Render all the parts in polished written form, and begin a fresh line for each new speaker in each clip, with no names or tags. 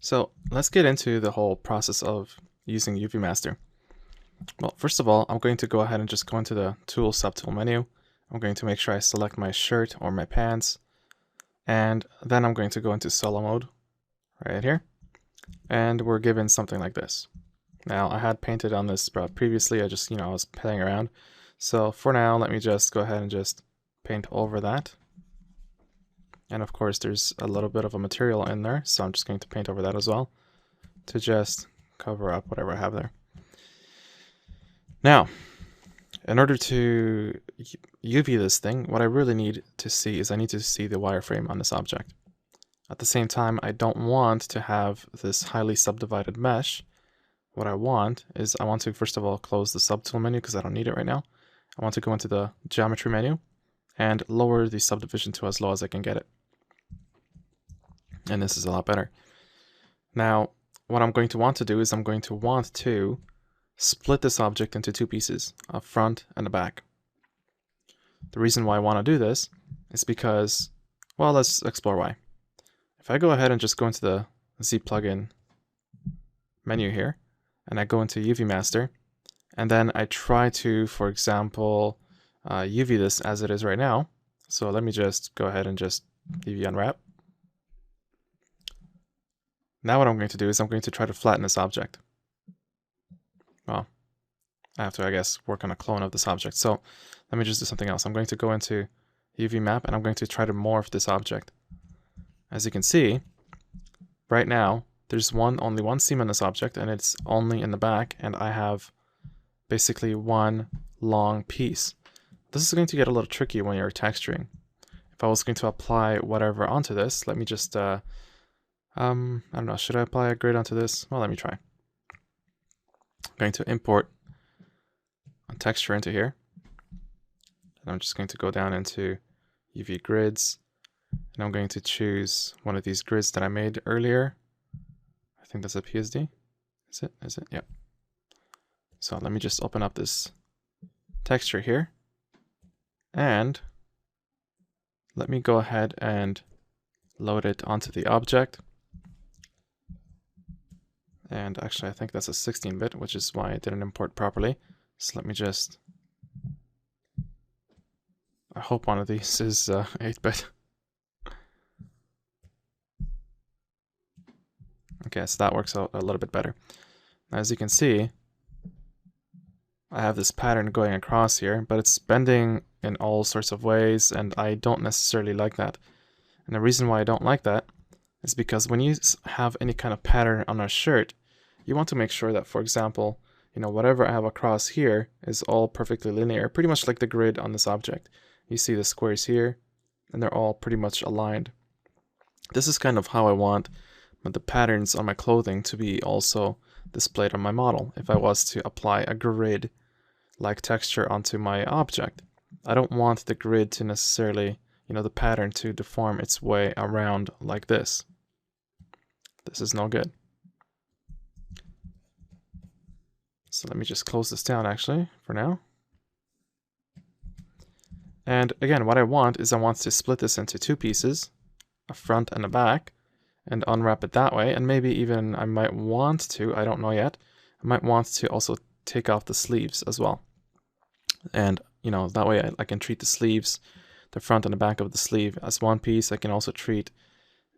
So let's get into the whole process of using UV Master. Well, first of all, I'm going to go ahead and just go into the Tool Subtool menu. I'm going to make sure I select my shirt or my pants, and then I'm going to go into solo mode right here, and we're given something like this. Now, I had painted on this previously. I just, I was playing around. So for now, let me just go ahead and just paint over that. And of course, there's a little bit of a material in there, so I'm just going to paint over that as well to just cover up whatever I have there. Now, in order to UV this thing, what I really need to see is I need to see the wireframe on this object. At the same time, I don't want to have this highly subdivided mesh. What I want is I want to first of all close the subtool menu because I don't need it right now. I want to go into the geometry menu and lower the subdivision to as low as I can get it. And this is a lot better. Now, what I'm going to want to do is I'm going to want to split this object into two pieces, a front and a back. The reason why I want to do this is because, well, let's explore why. If I go ahead and just go into the Z plugin menu here, and I go into UV Master, and then I try to, for example, UV this as it is right now. So let me just go ahead and just UV unwrap. Now what I'm going to do is I'm going to try to flatten this object. Well, I have to, I guess, work on a clone of this object. So let me just do something else. I'm going to go into UV map and I'm going to try to morph this object. As you can see, right now, there's only one seam in this object and it's only in the back, and I have basically one long piece. This is going to get a little tricky when you're texturing. If I was going to apply whatever onto this, let me just, I don't know, should I apply a grid onto this? Well, let me try. I'm going to import a texture into here. And I'm just going to go down into UV grids, and I'm going to choose one of these grids that I made earlier. I think that's a PSD. Is it? Is it? Yeah. So let me just open up this texture here. And let me go ahead and load it onto the object. And actually, I think that's a 16-bit, which is why it didn't import properly. So let me just... I hope one of these is 8-bit. Okay, so that works out a little bit better. Now, as you can see, I have this pattern going across here, but it's bending in all sorts of ways, and I don't necessarily like that. And the reason why I don't like that is because when you have any kind of pattern on a shirt, you want to make sure that, for example, whatever I have across here is all perfectly linear, pretty much like the grid on this object. You see the squares here, and they're all pretty much aligned. This is kind of how I want the patterns on my clothing to be also displayed on my model. If I was to apply a grid-like texture onto my object, I don't want the grid to necessarily, the pattern to deform its way around like this. This is no good. So let me just close this down actually for now. And again, what I want is I want to split this into two pieces, a front and a back, and unwrap it that way. And maybe even I might want to, I don't know yet, I might want to also take off the sleeves as well. And, that way I can treat the sleeves, the front and the back of the sleeve as one piece. I can also treat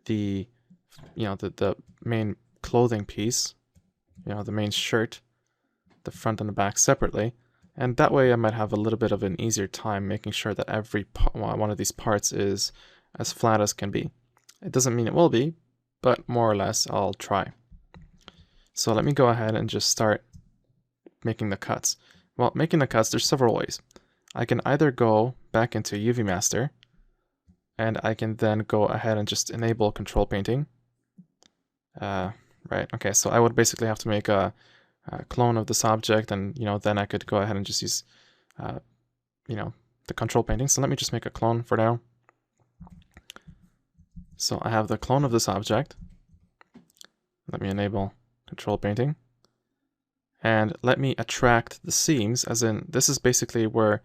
the, the main clothing piece, the main shirt, the front and the back separately. And that way I might have a little bit of an easier time making sure that every one of these parts is as flat as can be. It doesn't mean it will be, but more or less I'll try. So let me go ahead and just start making the cuts. Well, making the cuts, there's several ways. I can either go back into UV Master, and I can then go ahead and just enable control painting. Right, okay, so I would basically have to make a clone of this object, and then I could go ahead and just use the control painting. So let me just make a clone for now. So I have the clone of this object. Let me enable control painting, and let me attract the seams, as in this is basically where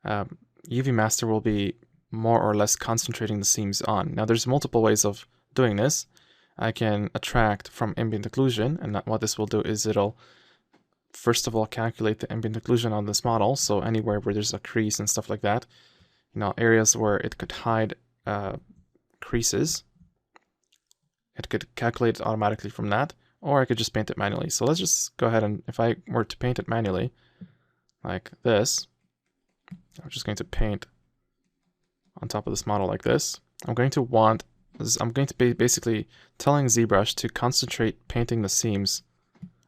UV Master will be more or less concentrating the seams on. Now there's multiple ways of doing this. I can attract from ambient occlusion, and what this will do is it'll first of all calculate the ambient occlusion on this model, so anywhere where there's a crease and stuff like that, areas where it could hide creases, it could calculate it automatically from that, or I could just paint it manually. So let's just go ahead and, if I were to paint it manually, like this, I'm just going to paint on top of this model like this. I'm going to be basically telling ZBrush to concentrate painting the seams,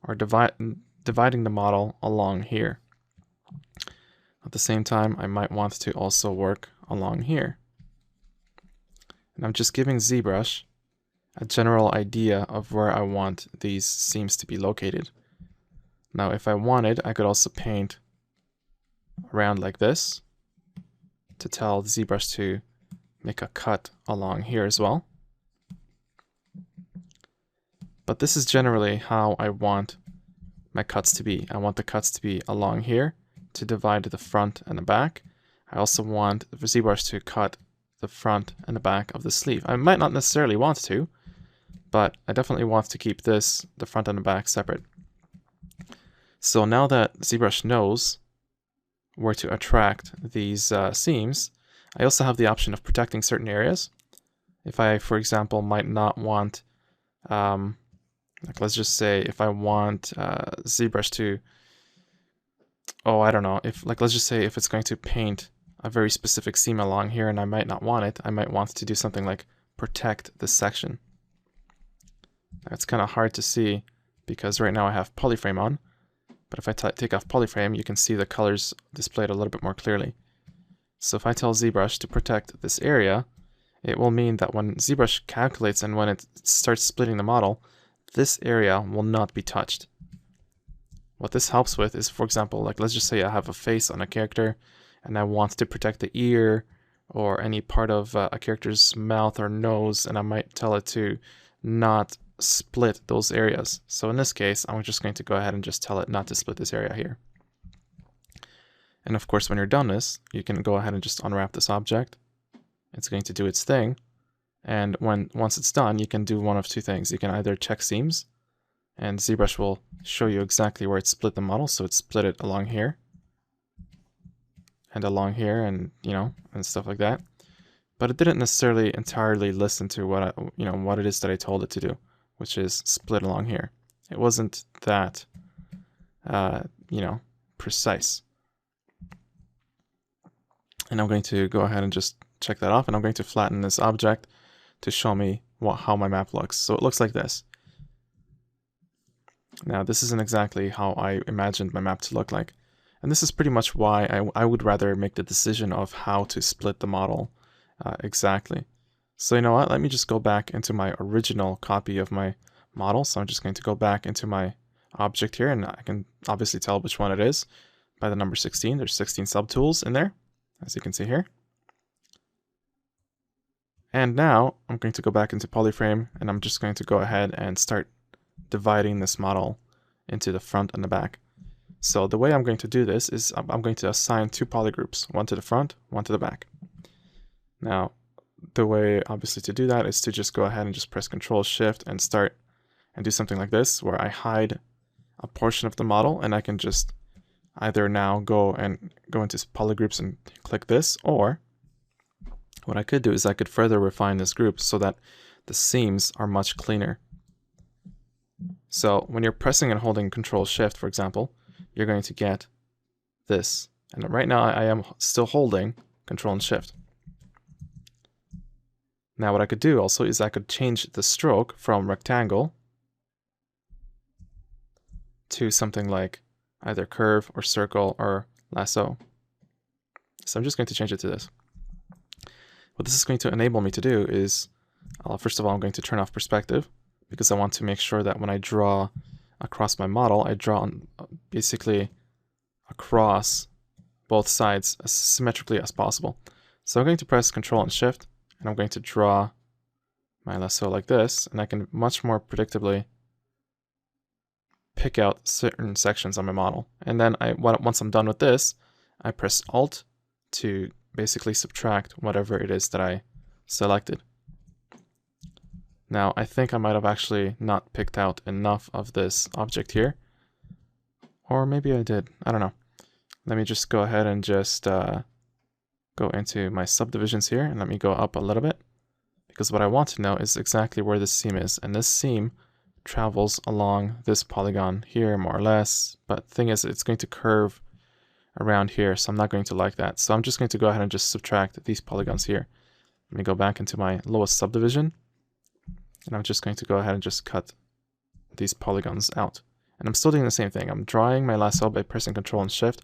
or dividing the model along here. At the same time, I might want to also work along here. And I'm just giving ZBrush a general idea of where I want these seams to be located. Now, if I wanted, I could also paint around like this to tell ZBrush to make a cut along here as well. But this is generally how I want my cuts to be. I want the cuts to be along here to divide the front and the back. I also want the ZBrush to cut the front and the back of the sleeve. I might not necessarily want to, but I definitely want to keep this, the front and the back, separate. So now that ZBrush knows where to attract these seams, I also have the option of protecting certain areas. If I, for example, might not want, like let's just say if I want ZBrush to, I don't know, let's just say if it's going to paint a very specific seam along here and I might not want it, I might want to do something like protect this section. It's kind of hard to see because right now I have polyframe on, but if I take off polyframe, you can see the colors displayed a little bit more clearly. So if I tell ZBrush to protect this area, it will mean that when ZBrush calculates and when it starts splitting the model, this area will not be touched. What this helps with is, for example, like let's just say I have a face on a character and I want to protect the ear or any part of a character's mouth or nose, and I might tell it to not split those areas. So in this case, I'm just going to go ahead and just tell it not to split this area here. And of course, when you're done this, you can go ahead and just unwrap this object. It's going to do its thing. And once it's done, you can do one of two things. You can either check seams, and ZBrush will show you exactly where it split the model. So it split it along here and along here, and and stuff like that. But it didn't necessarily entirely listen to what what it is that I told it to do, which is split along here. It wasn't that precise. And I'm going to go ahead and just check that off, and I'm going to flatten this object to show me how my map looks. So it looks like this. Now this isn't exactly how I imagined my map to look like. And this is pretty much why I would rather make the decision of how to split the model exactly. So you know what, let me just go back into my original copy of my model. So I'm just going to go back into my object here, and I can obviously tell which one it is by the number 16. There's 16 subtools in there, as you can see here. And now I'm going to go back into polyframe, and I'm just going to go ahead and start dividing this model into the front and the back. So the way I'm going to do this is I'm going to assign two polygroups, one to the front, one to the back. Now, the way obviously to do that is to just go ahead and just press Control Shift and start and do something like this, where I hide a portion of the model, and I can just either now go into polygroups and click this, or what I could do is I could further refine this group so that the seams are much cleaner. So when you're pressing and holding Control Shift, for example, you're going to get this. And right now I am still holding Control and Shift. Now what I could do also is I could change the stroke from rectangle to something like either curve or circle or lasso. So I'm just going to change it to this. What this is going to enable me to do is, first of all, I'm going to turn off perspective, because I want to make sure that when I draw across my model, I draw basically across both sides as symmetrically as possible. So I'm going to press Control and Shift, and I'm going to draw my lasso like this, and I can much more predictably pick out certain sections on my model. And then once I'm done with this, I press Alt to basically subtract whatever it is that I selected. Now, I think I might have actually not picked out enough of this object here. Or maybe I did. I don't know. Let me just go ahead and just go into my subdivisions here, and let me go up a little bit. Because what I want to know is exactly where this seam is. And this seam travels along this polygon here, more or less. But the thing is, it's going to curve around here, so I'm not going to like that. So I'm just going to go ahead and just subtract these polygons here. Let me go back into my lowest subdivision, and I'm just going to go ahead and just cut these polygons out. And I'm still doing the same thing. I'm drawing my lasso by pressing Ctrl and Shift,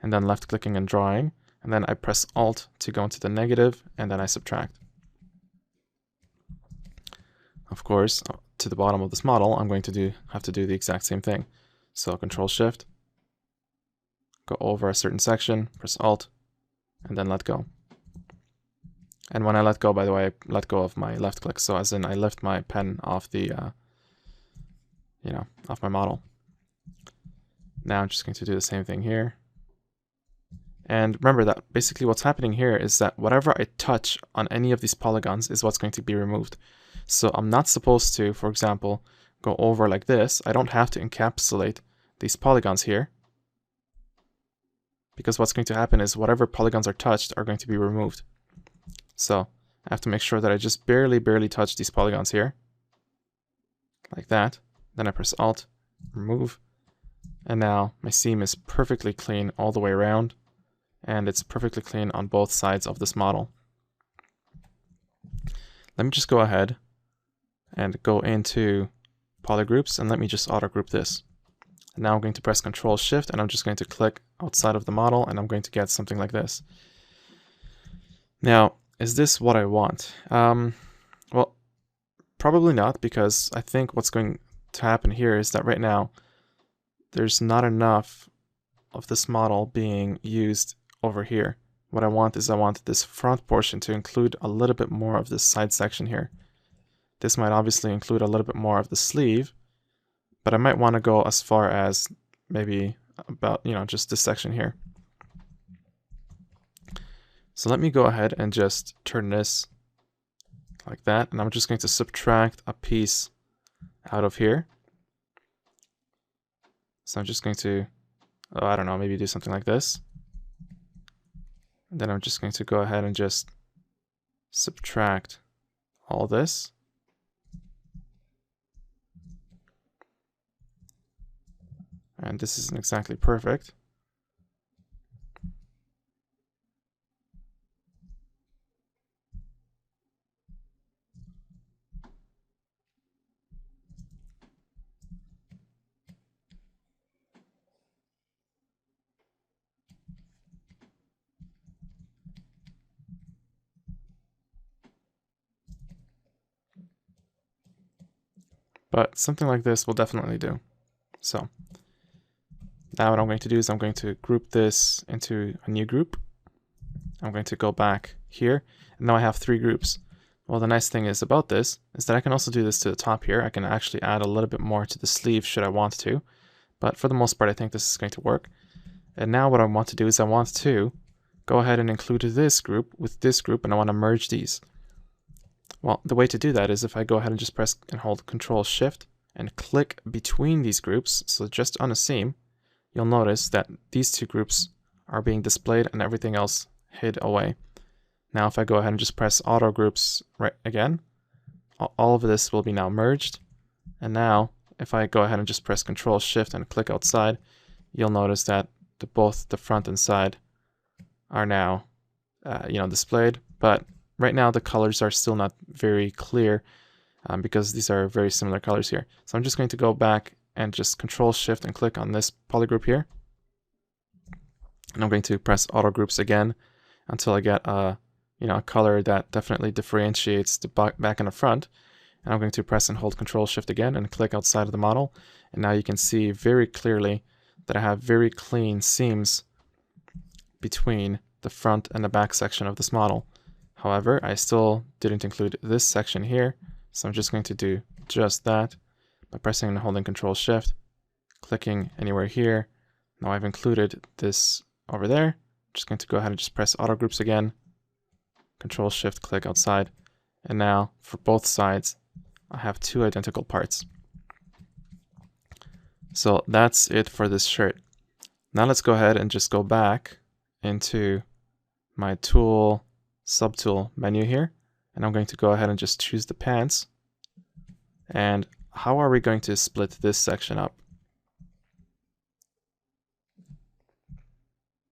and then left clicking and drawing, and then I press Alt to go into the negative, and then I subtract. Of course, to the bottom of this model, I'm going to have to do the exact same thing. So Ctrl Shift, go over a certain section, press Alt, and then let go. And when I let go, by the way, I let go of my left click. So as in, I lift my pen off the, off my model. Now I'm just going to do the same thing here. And remember that basically what's happening here is that whatever I touch on any of these polygons is what's going to be removed. So I'm not supposed to, for example, go over like this. I don't have to encapsulate these polygons here, because what's going to happen is whatever polygons are touched are going to be removed. So I have to make sure that I just barely touch these polygons here, like that. Then I press Alt, remove, and now my seam is perfectly clean all the way around, and it's perfectly clean on both sides of this model. Let me just go ahead and go into polygroups, and let me just auto group this. And now I'm going to press Ctrl Shift, and I'm just going to click outside of the model, and I'm going to get something like this. Now, is this what I want? Well, probably not, because I think what's going to happen here is that right now there's not enough of this model being used over here. What I want is I want this front portion to include a little bit more of this side section here. This might obviously include a little bit more of the sleeve, but I might want to go as far as maybe about, just this section here. So let me go ahead and just turn this like that, and I'm just going to subtract a piece out of here. So I'm just going to, I don't know, maybe do something like this. And then I'm just going to go ahead and just subtract all this. And this isn't exactly perfect. But something like this will definitely do. So now what I'm going to do is I'm going to group this into a new group. I'm going to go back here, and now I have 3 groups. Well, the nice thing is about this is that I can also do this to the top here. I can actually add a little bit more to the sleeve should I want to, but for the most part I think this is going to work. And now what I want to do is I want to go ahead and include this group with this group, and I want to merge these. Well, the way to do that is if I go ahead and just press and hold Ctrl Shift and click between these groups, so just on a seam, you'll notice that these 2 groups are being displayed and everything else hid away. Now if I go ahead and just press Auto Groups right again, all of this will be now merged. And now if I go ahead and just press Ctrl Shift and click outside, you'll notice that both the front and side are now displayed. But right now the colors are still not very clear because these are very similar colors here. So I'm just going to go back and just Ctrl Shift and click on this polygroup here. And I'm going to press Auto Groups again until I get a color that definitely differentiates the back and the front. And I'm going to press and hold Ctrl Shift again and click outside of the model. And now you can see very clearly that I have very clean seams between the front and the back section of this model. However, I still didn't include this section here, so I'm just going to do just that by pressing and holding Ctrl Shift, clicking anywhere here. Now I've included this over there. I'm just going to go ahead and just press Auto Groups again, Ctrl Shift, click outside, and now for both sides I have two identical parts. So that's it for this shirt. Now let's go ahead and just go back into my tool, subtool menu here. And I'm going to go ahead and just choose the pants. And how are we going to split this section up?